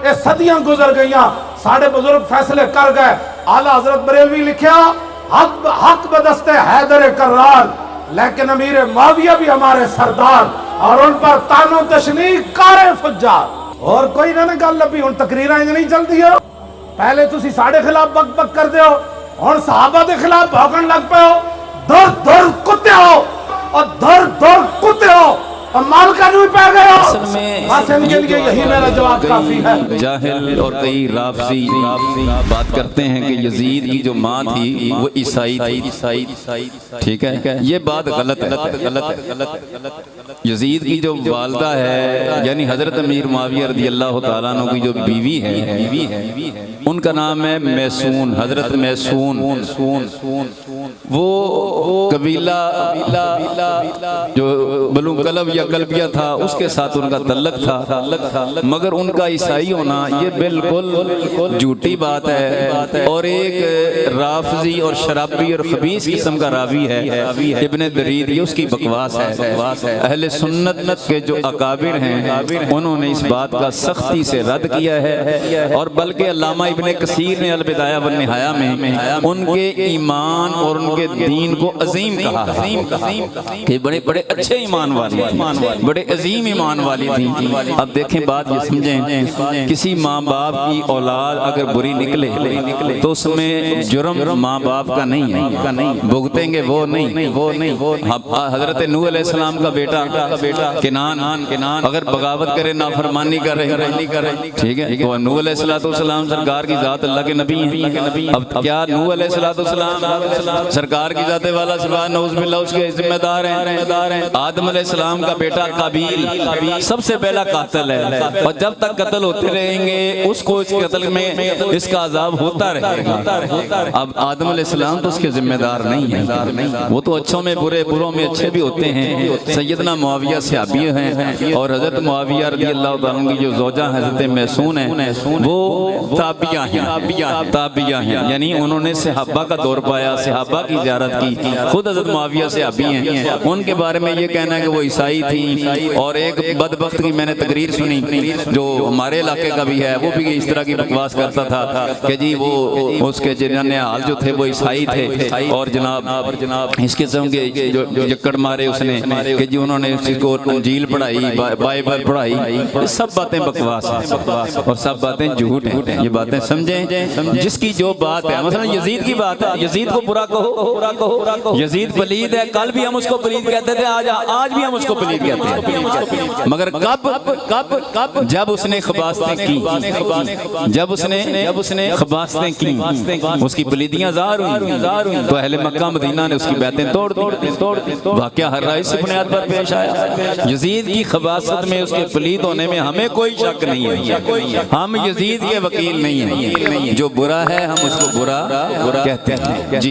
یہ صدیاں گزر گئیاں، ساڑھے بزرگ فیصلے کر گئے۔ اعلیٰ حضرت بریلوی لکھیا حق بدست حیدر کرار، لیکن امیر معاویہ بھی ہمارے سردار، اور ان پر تان و تشنیع کار فجار۔ اور کوئی نہ گل لبھی، ہن تقریراں نہیں چل دی ہو، پہلے تسی ساڑھے خلاف بک بک کر دے ہو، ہن صحابہ دے خلاف بھوکن لگ پے ہو، دور دور کتے ہو اور دور دور کتے ہو اور مال کا نہیں پہ گئے ہو۔ بس ان کے لیے یہی میرا جواب کافی ہے۔ جاہل اور کئی رافضی بات کرتے ہیں کہ یزید کی جو ماں تھی وہ عیسائی تھی، ٹھیک ہے، یہ بات غلط ہے۔ یزید کی جو والدہ ہے یعنی حضرت امیر معاویہ رضی اللہ تعالیٰ عنہ کی جو بیوی ہے ان کا نام ہے میسون، حضرت میسون۔ وہ قبیلہ جو بنو کلب یا کلبیہ تھا اس کے ساتھ ان کا تعلق تھا، مگر ان کا عیسائی ہونا یہ بالکل جھوٹی بات ہے، اور ایک رافضی اور شرابی اور خبیث قسم کا راوی ہے ابن درید، یہ اس کی بکواس ہے۔ اہل سنت کے جو اکابر ہیں انہوں نے اس بات کا سختی سے رد کیا ہے، اور بلکہ علامہ ابن کثیر نے البدایہ والنہایہ میں ان کے ایمان اور ان کے دین کو عظیم کہا کہ بڑے بڑے اچھے ایمان والی تھی، بڑے عظیم ایمان والی تھی۔ اب دیکھیں بات یہ سمجھیں، کسی ماں باپ کی اولاد اگر بری نکلے تو اس میں جرم ماں باپ کا نہیں ہے، بھگتیں گے وہ نہیں۔ حضرت نوح علیہ السلام کا بیٹا کنان اگر بغاوت کرے، نافرمانی کرے، ٹھیک ہے، تو نوح علیہ السلام سرکار کی ذات اللہ کے نبی ہیں۔ اب کیا نوح علیہ السلام سرکار کی ذات والا سبحان نعوذ باللہ اس کے ذمہ دار ہیں؟ آدم علیہ السلام کا بیٹا قابیل سب سے پہلا قاتل ہے، اور جب تک قتل ہوتے رہیں گے اس کو اس قتل میں اس کا عذاب ہوتا رہے گا۔ اب آدم علیہ السلام تو اس کے ذمہ دار نہیں ہیں، وہ تو اچھوں میں برے، بروں میں اچھے بھی ہوتے ہیں۔ سیدنا معاویہ صحابی ہیں، اور حضرت معاویہ رضی اللہ تعالیٰ عنہ کی جو زوجہ حضرت میسون ہیں وہ تابعیہ ہیں، یعنی انہوں نے صحابہ کا دور پایا، صحابہ کی زیارت کی، خود حضرت معاویہ صحابی ہیں۔ ان کے بارے میں یہ کہنا ہے کہ وہ عیسائی تھی، اور ایک بدبخت کی میں نے تقریر سنی جو ہمارے علاقے کا بھی ہے، وہ بھی اس طرح کی بکواس کرتا تھا کہ جی وہ اس کے جنان حال جو تھے وہ عیسائی تھے، اور جناب اس قسم کے جو جکڑ مارے اس نے کہ جی انہوں نے اس کو انجیل پڑھائی، بائبل پڑھائی، سب باتیں بکواس ہیں اور سب باتیں جھوٹ ہیں۔ یہ باتیں سمجھیں، جس کی جو بات ہے، مثلا یزید کی بات ہے، یزید کو برا کہو، یزید پلید ہے، کل بھی ہم اس کو پلید کہتے تھے، آج بھی ہم اس کو پلید کہتے ہیں، مگر کب جب اس نے خباثتیں کی، جب اس نے خباثتیں کی، اس کی پلیدیاں ظاہر ہوئیں تو اہل مکہ مدینہ نے اس کی بیعتیں توڑ دی۔ واقعہ ہر رائے سے بنیاد پر پیش آیا۔ یزید کی خباثت میں، اس کے پلید ہونے میں ہمیں کوئی شک نہیں ہے، ہم یزید کے وکیل نہیں ہیں، جو برا ہے ہم اس کو برا کہتے ہیں۔ جی